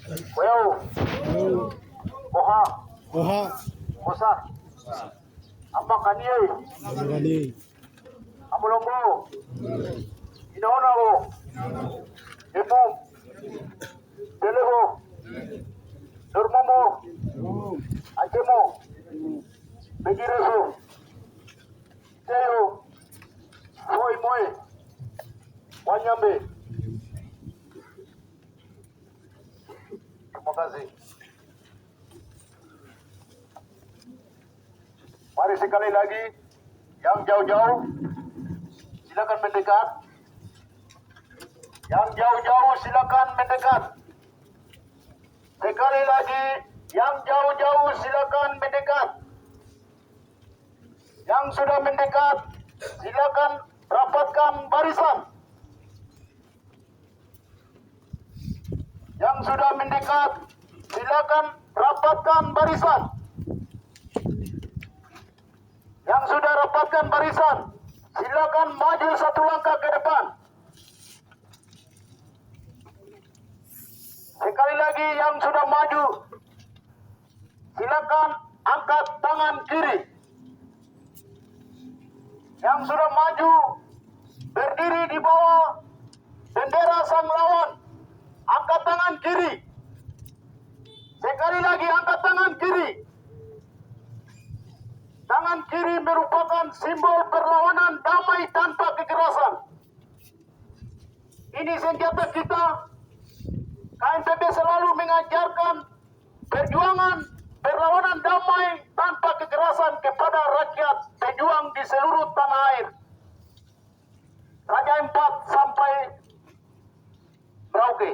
Weo, Oha, Oha, Musa, Amakanie, Magani, Amulongo, Inaonao, Ibu, Teleho, Nurmomo, Ajemo, Begireso, Teo, Foi Moe, Wanyambe. Terima kasih. Mari sekali lagi, yang jauh-jauh silakan mendekat. Yang jauh-jauh silakan mendekat. Sekali lagi, yang jauh-jauh silakan mendekat. Yang sudah mendekat, silakan rapatkan barisan. Yang sudah mendekat, silakan rapatkan barisan. Yang sudah rapatkan barisan, silakan maju satu langkah ke depan. Sekali lagi, yang sudah maju, silakan angkat tangan kiri. Yang sudah maju, berdiri di bawah bendera sang lawan, angkat tangan kiri. Sekali lagi, angkat tangan kiri. Tangan kiri merupakan simbol perlawanan damai tanpa kekerasan. Ini senjata kita. KNPB selalu mengajarkan perjuangan perlawanan damai tanpa kekerasan kepada rakyat pejuang di seluruh tanah air. Raja Empat sampai Merauke.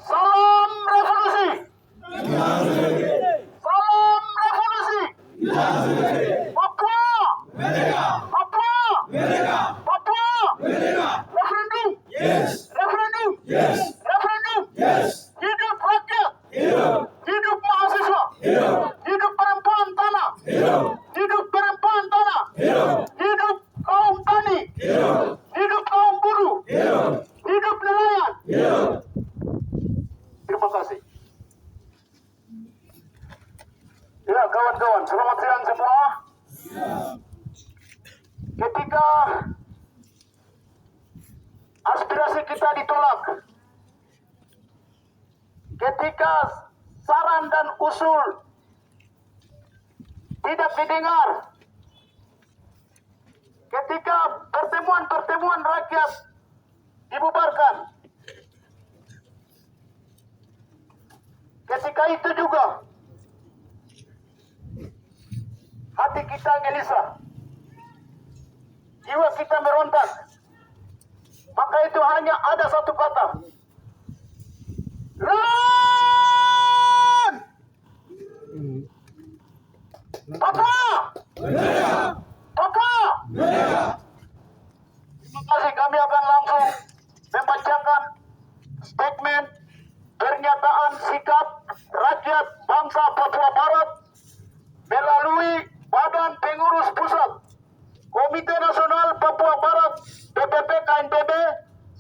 Salam revolusi. Salam revolusi. Papua. Papua. Papua. Referendum. Referendum. Referendum. Hidup rakyat. Hidup mahasiswa. Hidup perempuan tanah. Hidup perempuan tanah. Hidup kaum tani. Hidup kaum buruh. Hidup nelayan. Terima kasih. Ya, kawan-kawan, selamat siang semua. Ketika aspirasi kita ditolak, ketika saran dan usul tidak didengar, ketika pertemuan-pertemuan rakyat dibubarkan, ketika itu juga hati kita gelisah, jiwa kita merontak. Maka itu hanya ada satu kata. Run! Papua! Papua! Terima kasih, kami akan langsung membacakan statement pernyataan sikap rakyat bangsa Papua Barat melalui Badan Pengurus Pusat Komite Nasional Papua Barat PPP KNPB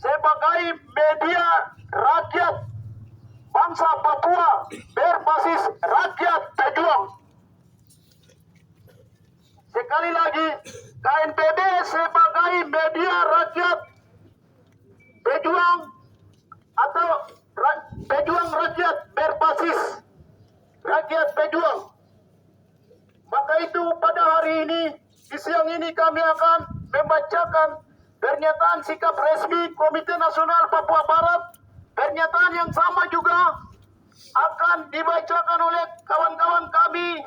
sebagai media rakyat bangsa Papua berbasis rakyat pejuang. Sekali lagi, KNPB sebagai media rakyat pejuang atau pejuang rakyat berbasis rakyat pejuang. Maka itu pada hari ini, di siang ini kami akan membacakan pernyataan sikap resmi Komite Nasional Papua Barat. Pernyataan yang sama juga akan dibacakan oleh kawan-kawan kami,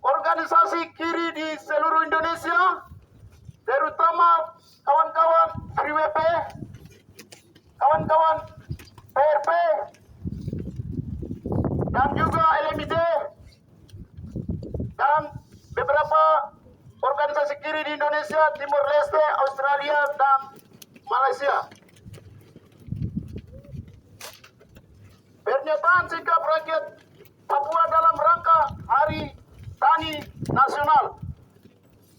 organisasi kiri di seluruh Indonesia, terutama kawan-kawan Free WP, kawan-kawan PRP, dan juga LMID, dan beberapa organisasi kiri di Indonesia, Timur Leste, Australia, dan Malaysia. Pernyataan sikap rakyat Papua dalam rangka Hari Tani Nasional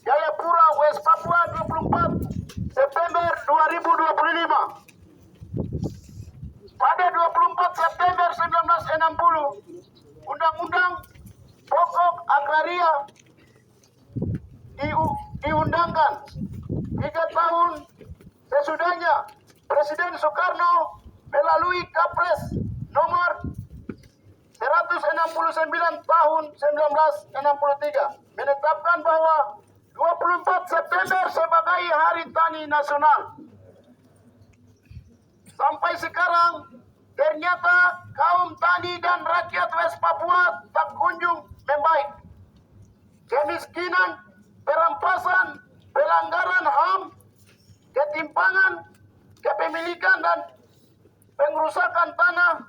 Jayapura, West Papua, 24 September 2025. Pada 24 1960, Undang-Undang Pokok Agraria diundangkan. 3 tahun sesudahnya, Presiden Soekarno melalui Kepres nomor 169 tahun 1963 menetapkan bahwa 24 September sebagai Hari Tani Nasional. Sampai sekarang, ternyata kaum tani dan rakyat West Papua tak kunjung membaik. Kemiskinan, perampasan, pelanggaran HAM, ketimpangan, kepemilikan dan pengerusakan tanah,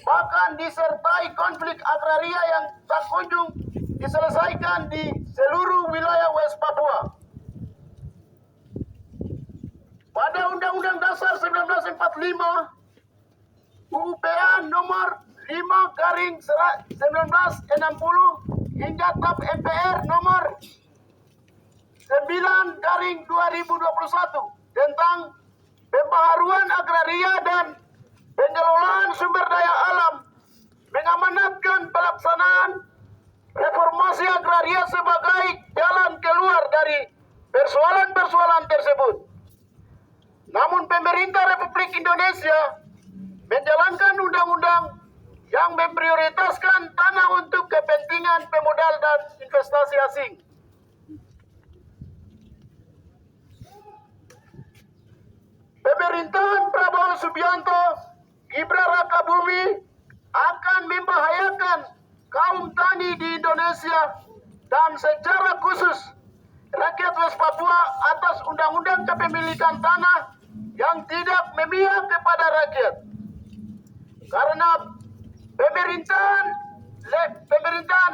bahkan disertai konflik agraria yang tak kunjung diselesaikan di seluruh wilayah West Papua. Pada Undang-Undang Dasar 1945, UUPA nomor 5/1960 hingga TAP MPR nomor 9/2021 tentang pembaharuan agraria dan pengelolaan sumber daya alam mengamanatkan pelaksanaan reformasi agraria sebagai jalan keluar dari persoalan-persoalan tersebut. Namun pemerintah Republik Indonesia menjalankan undang-undang yang memprioritaskan tanah untuk kepentingan pemodal dan investasi asing. Pemerintahan Prabowo Subianto, Gibran Rakabumi akan membahayakan kaum tani di Indonesia dan secara khusus rakyat West Papua atas undang-undang kepemilikan tanah yang tidak memihak kepada rakyat. Karena pemerintahan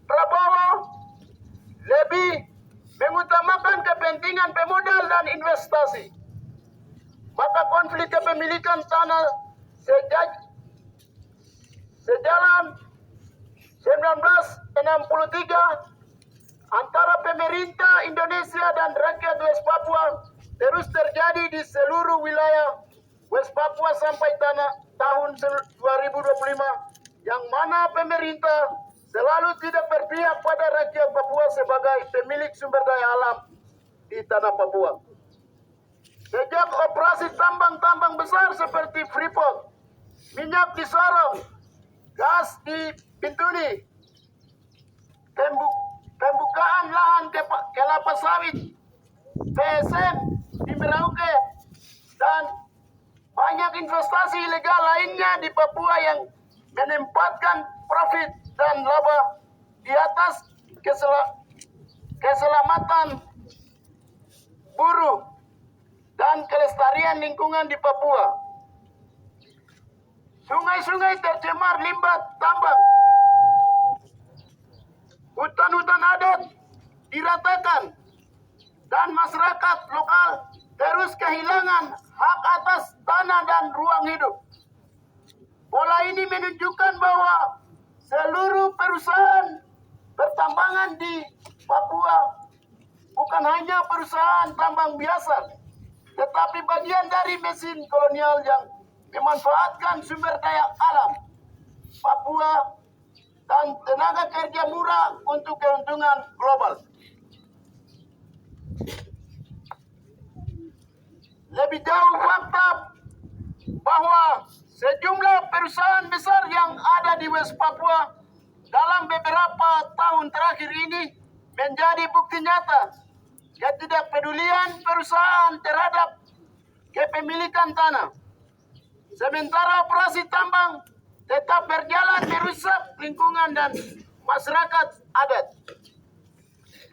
Prabowo lebih mengutamakan kepentingan pemodal dan investasi, maka konflik kepemilikan tanah sejalan 1963 antara pemerintah Indonesia dan rakyat West Papua terus terjadi di seluruh wilayah West Papua sampai tahun 2025, yang mana pemerintah selalu tidak berpihak pada rakyat Papua sebagai pemilik sumber daya alam di tanah Papua. Sejak operasi tambang-tambang besar seperti Freeport, minyak di Sorong, gas di Bintuni, pembukaan lahan kelapa sawit, PSM di Merauke, dan banyak investasi ilegal lainnya di Papua yang menempatkan profit dan laba di atas keselamatan buruh dan kelestarian lingkungan di Papua. Sungai-sungai tercemar limbah tambang, hutan-hutan adat diratakan, dan masyarakat lokal terus kehilangan hak atas tanah dan ruang hidup. Pola ini menunjukkan bahwa seluruh perusahaan pertambangan di Papua bukan hanya perusahaan tambang biasa, tetapi bagian dari mesin kolonial yang memanfaatkan sumber daya alam Papua dan tenaga kerja murah untuk keuntungan global. Lebih jauh, fakta bahwa sejumlah perusahaan besar yang ada di West Papua dalam beberapa tahun terakhir ini menjadi bukti nyata ketidakpedulian perusahaan terhadap kepemilikan tanah. Sementara operasi tambang tetap berjalan merusak lingkungan dan masyarakat adat.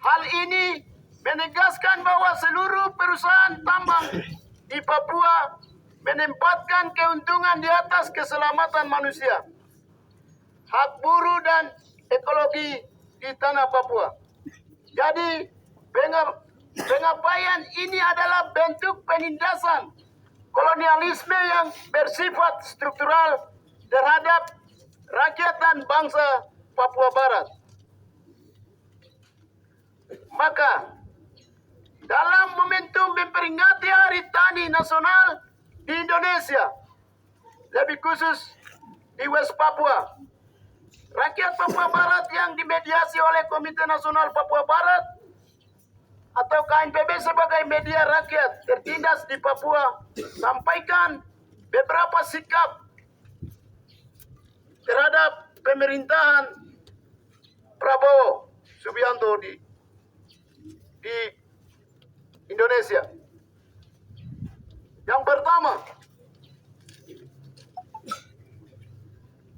Hal ini menegaskan bahwa seluruh perusahaan tambang di Papua menempatkan keuntungan di atas keselamatan manusia, hak buruh dan ekologi di tanah Papua. Jadi pengabaian ini adalah bentuk penindasan kolonialisme yang bersifat struktural terhadap rakyat dan bangsa Papua Barat. Maka, dalam momentum memperingati Hari Tani Nasional di Indonesia, lebih khusus di West Papua. Rakyat Papua Barat yang dimediasi oleh Komite Nasional Papua Barat atau KNPB sebagai media rakyat tertindas di Papua sampaikan beberapa sikap terhadap pemerintahan Prabowo Subianto di Indonesia. Yang pertama,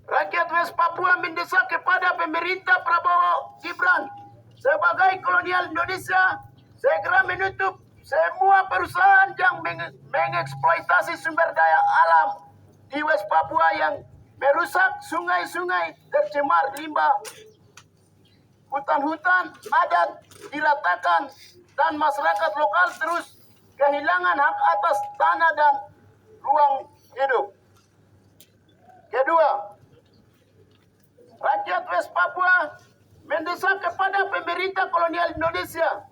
rakyat West Papua mendesak kepada pemerintah Prabowo Gibran sebagai kolonial Indonesia segera menutup semua perusahaan yang mengeksploitasi sumber daya alam di West Papua yang merusak sungai-sungai, tercemar limbah, hutan-hutan adat diratakan, dan masyarakat lokal terus kehilangan hak atas tanah dan ruang hidup. Kedua, rakyat West Papua mendesak kepada pemerintah kolonial Indonesia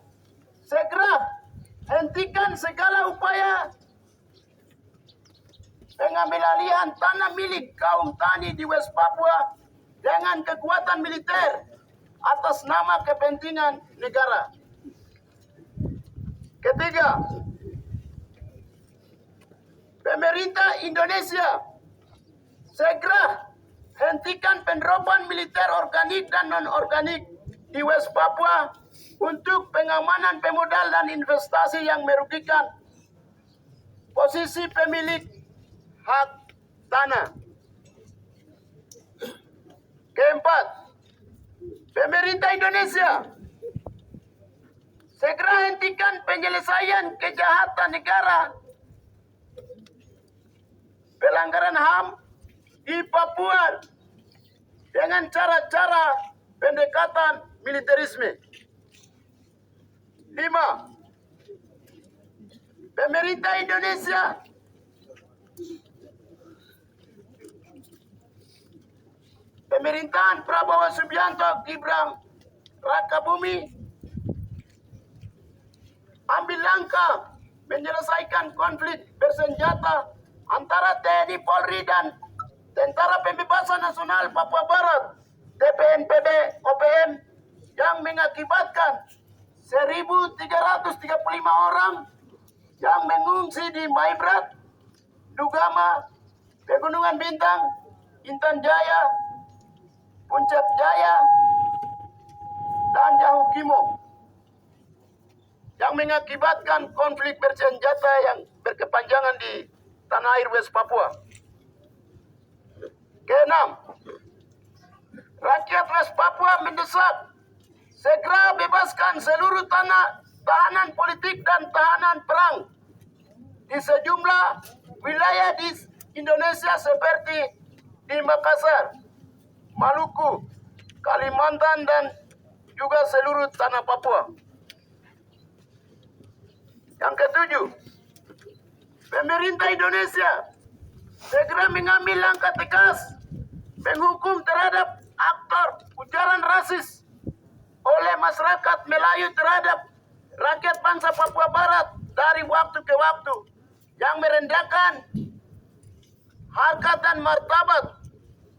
segera hentikan segala upaya pengambil alihan tanah milik kaum tani di West Papua dengan kekuatan militer atas nama kepentingan negara. Ketiga, pemerintah Indonesia segera hentikan penerapan militer organik dan non-organik di West Papua untuk pengamanan pemodal dan investasi yang merugikan posisi pemilik hak tanah. Keempat, pemerintah Indonesia segera hentikan penyelesaian kejahatan negara, pelanggaran HAM di Papua dengan cara-cara pendekatan militerisme. 5. Pemerintah Indonesia pemerintahan Prabowo Subianto Gibran Rakabumi ambil langkah menyelesaikan konflik bersenjata antara TNI Polri dan Tentara Pembebasan Nasional Papua Barat TPNPB OPM yang mengakibatkan 1.335 orang yang mengungsi di Maibrat, Dugama, Pegunungan Bintang, Intan Jaya, Puncak Jaya, dan Yahukimo, yang mengakibatkan konflik bersenjata yang berkepanjangan di tanah air West Papua. Keenam, rakyat West Papua mendesak segera bebaskan seluruh tahanan politik dan tahanan perang di sejumlah wilayah di Indonesia seperti di Makassar, Maluku, Kalimantan, dan juga seluruh tanah Papua. Yang ketujuh, pemerintah Indonesia segera mengambil langkah tegas menghukum terhadap aktor ujaran rasis oleh masyarakat Melayu terhadap rakyat bangsa Papua Barat dari waktu ke waktu yang merendahkan harkat dan martabat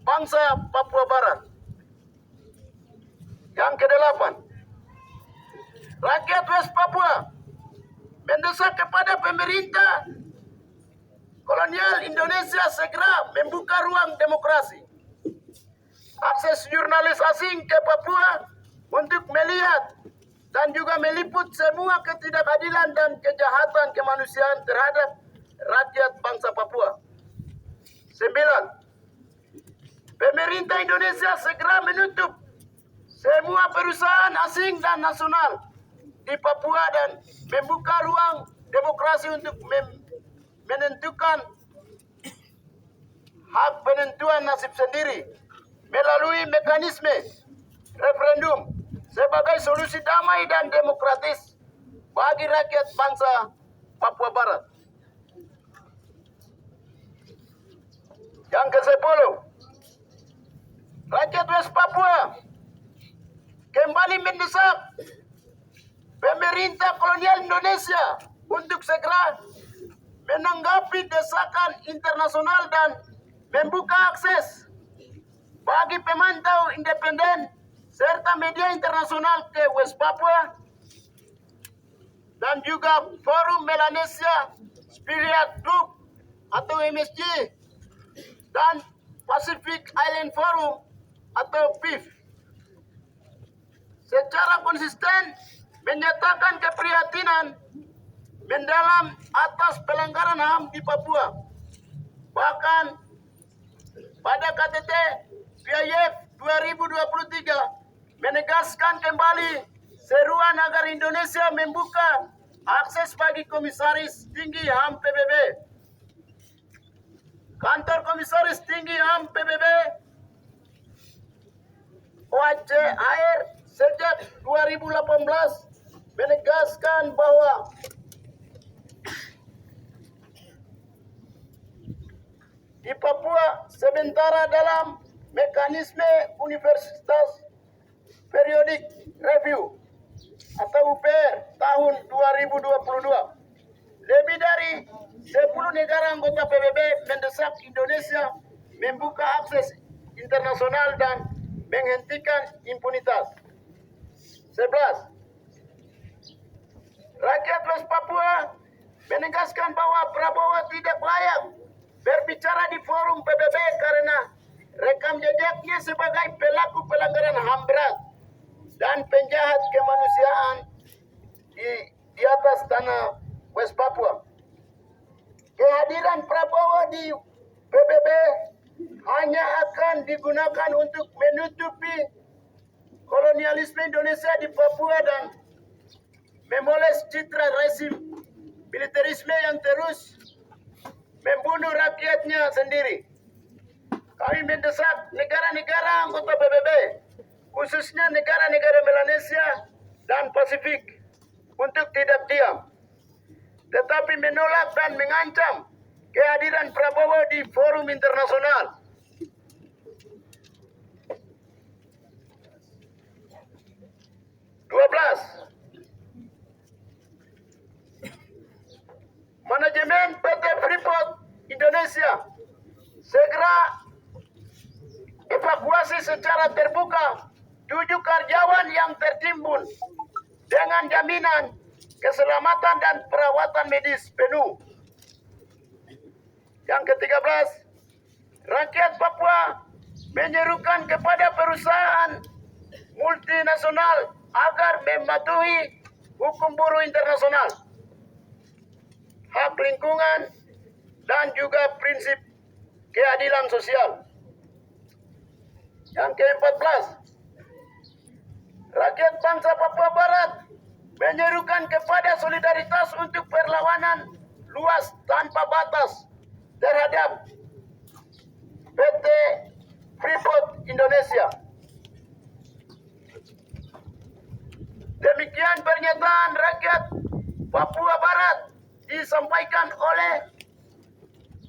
bangsa Papua Barat. Yang kedelapan, rakyat West Papua mendesak kepada pemerintah kolonial Indonesia segera membuka ruang demokrasi, akses jurnalis asing ke Papua untuk melihat dan juga meliput semua ketidakadilan dan kejahatan kemanusiaan terhadap rakyat bangsa Papua. 9. Pemerintah Indonesia segera menutup semua perusahaan asing dan nasional di Papua dan membuka ruang demokrasi untuk menentukan hak penentuan nasib sendiri melalui mekanisme referendum sebagai solusi damai dan demokratis bagi rakyat bangsa Papua Barat. Yang ke-10, rakyat West Papua kembali mendesak pemerintah kolonial Indonesia untuk segera menanggapi desakan internasional dan membuka akses bagi pemantau independen serta media internasional ke West Papua dan juga Forum Melanesia Spirit Group atau MSG dan Pacific Island Forum atau PIF secara konsisten menyatakan keprihatinan mendalam atas pelanggaran HAM di Papua. Bahkan pada KTT PIF 2023 menegaskan kembali seruan agar Indonesia membuka akses bagi Komisaris Tinggi HAM PBB. Kantor Komisaris Tinggi HAM PBB OACR sejak 2018 menegaskan bahwa di Papua sementara dalam mekanisme Universitas Periodic Review atau UPR tahun 2022. Lebih dari 10 negara anggota PBB mendesak Indonesia membuka akses internasional dan menghentikan impunitas. 11. Rakyat West Papua menegaskan bahwa Prabowo tidak layak berbicara di forum PBB karena rekam jejaknya sebagai pelaku pelanggaran HAM berat dan penjahat kemanusiaan di atas tanah West Papua. Kehadiran Prabowo di PBB hanya akan digunakan untuk menutupi kolonialisme Indonesia di Papua dan memoles citra rezim militerisme yang terus membunuh rakyatnya sendiri. Kami mendesak negara-negara anggota PBB, khususnya negara-negara Melanesia dan Pasifik, untuk tidak diam, tetapi menolak dan mengancam kehadiran Prabowo di forum internasional. Manajemen PT Freeport Indonesia segera evakuasi secara terbuka 7 karyawan yang tertimbun dengan jaminan keselamatan dan perawatan medis penuh. Yang ke-13, rakyat Papua menyerukan kepada perusahaan multinasional agar mematuhi hukum buruh internasional, hak lingkungan, dan juga prinsip keadilan sosial. Yang ke-14, rakyat bangsa Papua Barat menyerukan kepada solidaritas untuk perlawanan luas tanpa batas terhadap PT Freeport Indonesia. Demikian pernyataan rakyat Papua Barat disampaikan oleh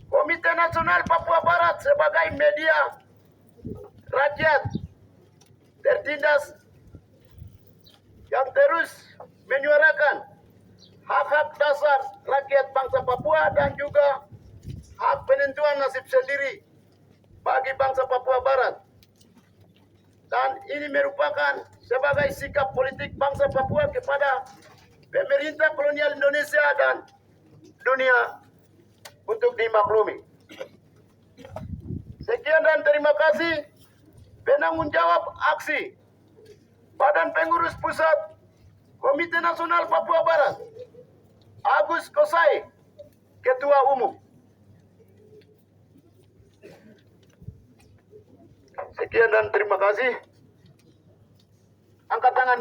Komite Nasional Papua Barat sebagai media rakyat tertindas yang terus menyuarakan hak-hak dasar rakyat bangsa Papua dan juga hak penentuan nasib sendiri bagi bangsa Papua Barat. Dan ini merupakan sebagai sikap politik bangsa Papua kepada pemerintah kolonial Indonesia dan dunia untuk dimaklumi. Sekian dan terima kasih. Penanggung jawab aksi Badan Pengurus Pusat Komite Nasional Papua Barat, Agus Kosai, Ketua Umum. Sekian dan terima kasih. Angkat tangan.